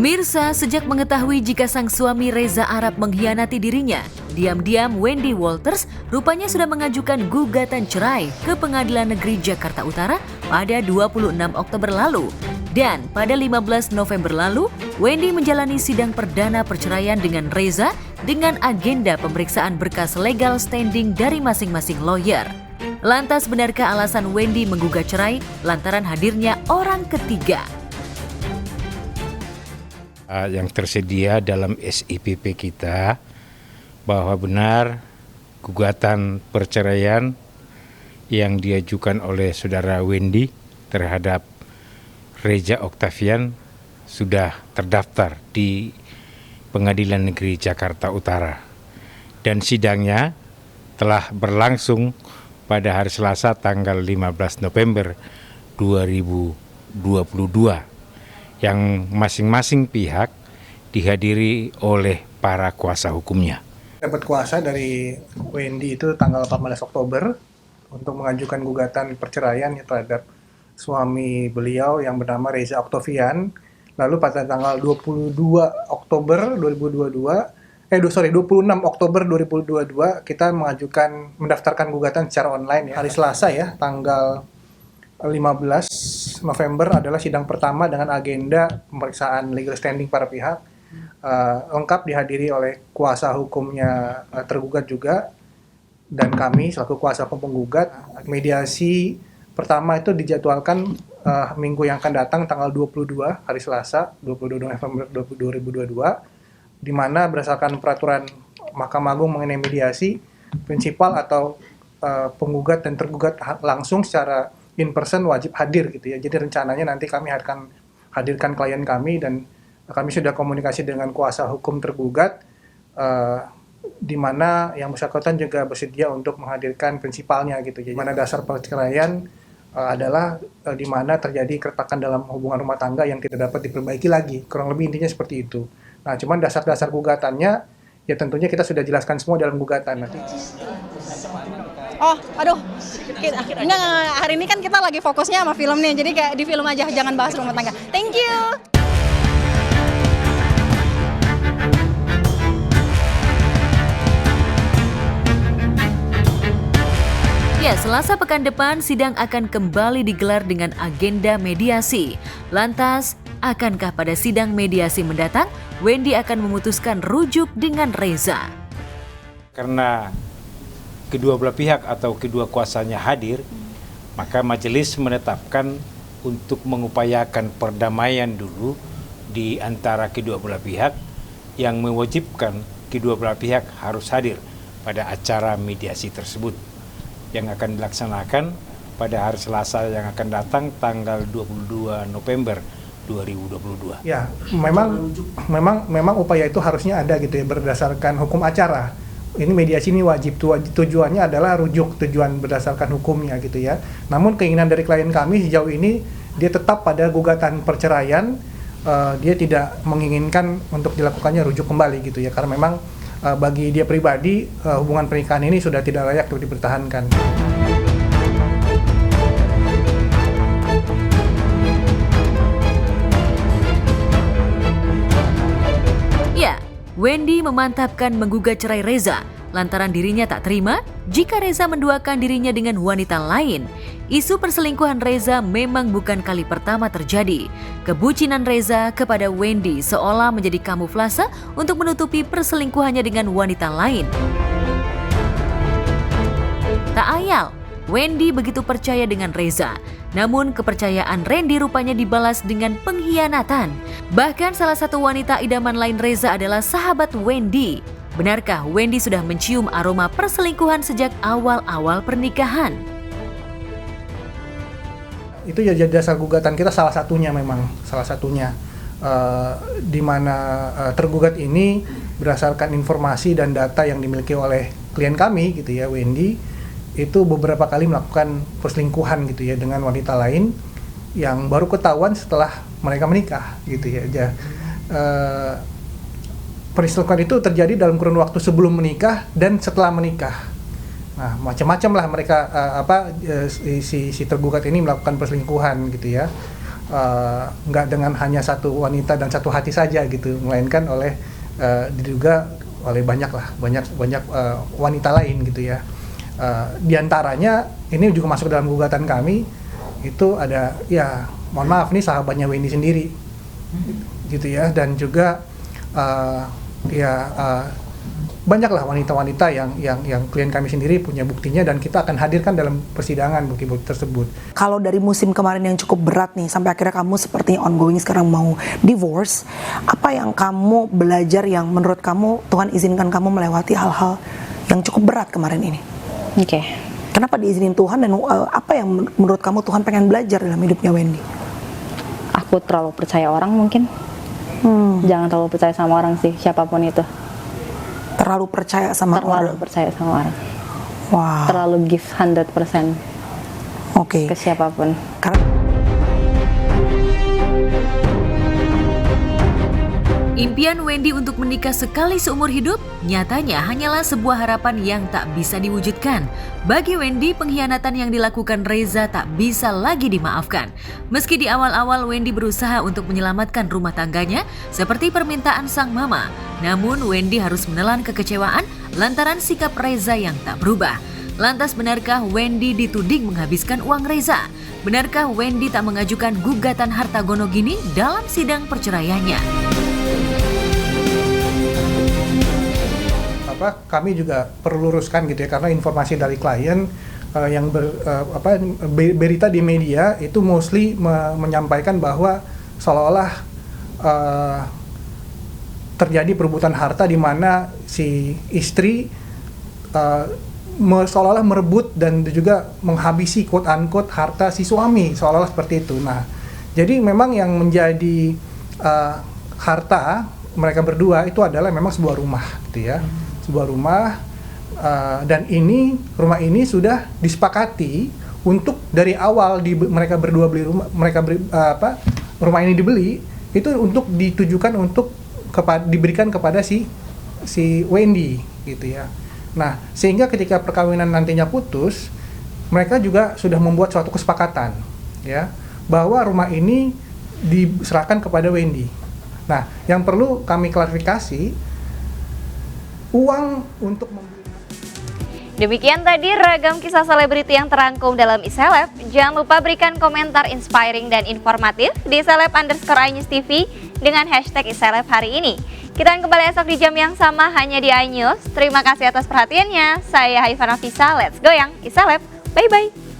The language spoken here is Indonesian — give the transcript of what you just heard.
Pemirsa, sejak mengetahui jika sang suami Reza Arab mengkhianati dirinya, diam-diam Wendy Walters rupanya sudah mengajukan gugatan cerai ke Pengadilan Negeri Jakarta Utara pada 26 Oktober lalu. Dan pada 15 November lalu, Wendy menjalani sidang perdana perceraian dengan Reza dengan agenda pemeriksaan berkas legal standing dari masing-masing lawyer. Lantas benarkah alasan Wendy menggugat cerai lantaran hadirnya orang ketiga? Yang tersedia dalam SIPP kita bahwa benar gugatan perceraian yang diajukan oleh saudara Wendy terhadap Reza Octavian sudah terdaftar di Pengadilan Negeri Jakarta Utara dan sidangnya telah berlangsung pada hari Selasa tanggal 15 November 2022 yang masing-masing pihak dihadiri oleh para kuasa hukumnya. Dapat kuasa dari Wendy itu tanggal 14 Oktober untuk mengajukan gugatan perceraian terhadap suami beliau yang bernama Reza Octavian. Lalu pada tanggal 26 Oktober 2022 kita mendaftarkan gugatan secara online ya. Hari Selasa ya, tanggal 15 November adalah sidang pertama dengan agenda pemeriksaan legal standing para pihak. Lengkap dihadiri oleh kuasa hukumnya tergugat juga dan kami selaku kuasa hukum penggugat. Mediasi pertama itu dijadwalkan minggu yang akan datang tanggal 22 hari Selasa 22 November 2022 di mana berdasarkan peraturan Mahkamah Agung mengenai mediasi, prinsipal atau penggugat dan tergugat langsung secara in person wajib hadir gitu ya. Jadi rencananya nanti kami akan hadirkan klien kami dan kami sudah komunikasi dengan kuasa hukum tergugat di mana yang bersangkutan juga bersedia untuk menghadirkan prinsipalnya gitu ya. Di mana dasar perceraian adalah di mana terjadi keretakan dalam hubungan rumah tangga yang tidak dapat diperbaiki lagi. Kurang lebih intinya seperti itu. Nah, cuman dasar-dasar gugatannya ya tentunya kita sudah jelaskan semua dalam gugatan nanti. Oh, aduh, enggak, hari ini kan kita lagi fokusnya sama film nih, jadi kayak di film aja, jangan bahas rumah tangga. Thank you. Ya, Selasa pekan depan sidang akan kembali digelar dengan agenda mediasi. Lantas, akankah pada sidang mediasi mendatang, Wendy akan memutuskan rujuk dengan Reza? Karena kedua belah pihak atau kedua kuasanya hadir, maka majelis menetapkan untuk mengupayakan perdamaian dulu di antara kedua belah pihak yang mewajibkan kedua belah pihak harus hadir pada acara mediasi tersebut yang akan dilaksanakan pada hari Selasa yang akan datang tanggal 22 November 2022. Ya, memang upaya itu harusnya ada gitu ya berdasarkan hukum acara. Ini mediasi ini wajib, tujuannya adalah rujuk, tujuan berdasarkan hukumnya gitu ya. Namun keinginan dari klien kami sejauh ini dia tetap pada gugatan perceraian, dia tidak menginginkan untuk dilakukannya rujuk kembali gitu ya. Karena memang bagi dia pribadi hubungan pernikahan ini sudah tidak layak untuk dipertahankan. Wendy memantapkan menggugat cerai Reza lantaran dirinya tak terima jika Reza menduakan dirinya dengan wanita lain. Isu perselingkuhan Reza memang bukan kali pertama terjadi. Kebucinan Reza kepada Wendy seolah menjadi kamuflase untuk menutupi perselingkuhannya dengan wanita lain. Tak ayal, Wendy begitu percaya dengan Reza. Namun kepercayaan Randy rupanya dibalas dengan pengkhianatan. Bahkan salah satu wanita idaman lain Reza adalah sahabat Wendy. Benarkah Wendy sudah mencium aroma perselingkuhan sejak awal-awal pernikahan? Itu ya dasar gugatan kita salah satunya di mana tergugat ini berdasarkan informasi dan data yang dimiliki oleh klien kami gitu ya, Wendy itu beberapa kali melakukan perselingkuhan gitu ya dengan wanita lain yang baru ketahuan setelah mereka menikah gitu ya. Perselingkuhan itu terjadi dalam kurun waktu sebelum menikah dan setelah menikah. Nah, macam-macam lah mereka si tergugat ini melakukan perselingkuhan gitu ya. nggak dengan hanya satu wanita dan satu hati saja gitu, melainkan diduga oleh banyak wanita lain gitu ya. Di antaranya ini juga masuk dalam gugatan kami, itu ada ya mohon maaf nih sahabatnya Wendy sendiri gitu ya, dan juga banyaklah wanita-wanita yang klien kami sendiri punya buktinya, dan kita akan hadirkan dalam persidangan bukti-bukti tersebut. Kalau dari musim kemarin yang cukup berat nih, sampai akhirnya kamu seperti ongoing sekarang mau divorce, apa yang kamu belajar yang menurut kamu Tuhan izinkan kamu melewati hal-hal yang cukup berat kemarin ini? Oke. Kenapa diizinin Tuhan, dan apa yang menurut kamu Tuhan pengen belajar dalam hidupnya Wendy? Aku terlalu percaya orang mungkin. Jangan terlalu percaya sama orang sih, siapapun itu. Terlalu percaya sama orang? Terlalu percaya sama orang. Wow. Terlalu give 100% Oke. ke siapapun. Impian Wendy untuk menikah sekali seumur hidup nyatanya hanyalah sebuah harapan yang tak bisa diwujudkan. Bagi Wendy, pengkhianatan yang dilakukan Reza tak bisa lagi dimaafkan. Meski di awal-awal Wendy berusaha untuk menyelamatkan rumah tangganya seperti permintaan sang mama, namun Wendy harus menelan kekecewaan lantaran sikap Reza yang tak berubah. Lantas benarkah Wendy dituding menghabiskan uang Reza? Benarkah Wendy tak mengajukan gugatan harta gono gini dalam sidang perceraiannya? Kami juga perlu luruskan gitu ya, karena informasi dari klien yang berita di media itu mostly menyampaikan bahwa seolah-olah terjadi perebutan harta di mana si istri seolah-olah merebut dan juga menghabisi quote unquote harta si suami, seolah-olah seperti itu. Nah, jadi memang yang menjadi harta mereka berdua itu adalah memang sebuah rumah gitu ya. Sebuah rumah, dan rumah ini sudah disepakati untuk dari awal mereka berdua beli rumah, rumah ini dibeli itu untuk ditujukan untuk diberikan kepada si Wendy gitu ya. Nah, sehingga ketika perkawinan nantinya putus, mereka juga sudah membuat suatu kesepakatan ya bahwa rumah ini diserahkan kepada Wendy. Nah, yang perlu kami klarifikasi, uang untuk membeli. Demikian tadi ragam kisah selebriti yang terangkum dalam iSeleb. Jangan lupa berikan komentar inspiring dan informatif di @celeb_inews TV dengan hashtag iSeleb hari ini. Kita akan kembali esok di jam yang sama hanya di iNews. Terima kasih atas perhatiannya. Saya Haifah Nafisa, let's goyang iSeleb. Bye-bye.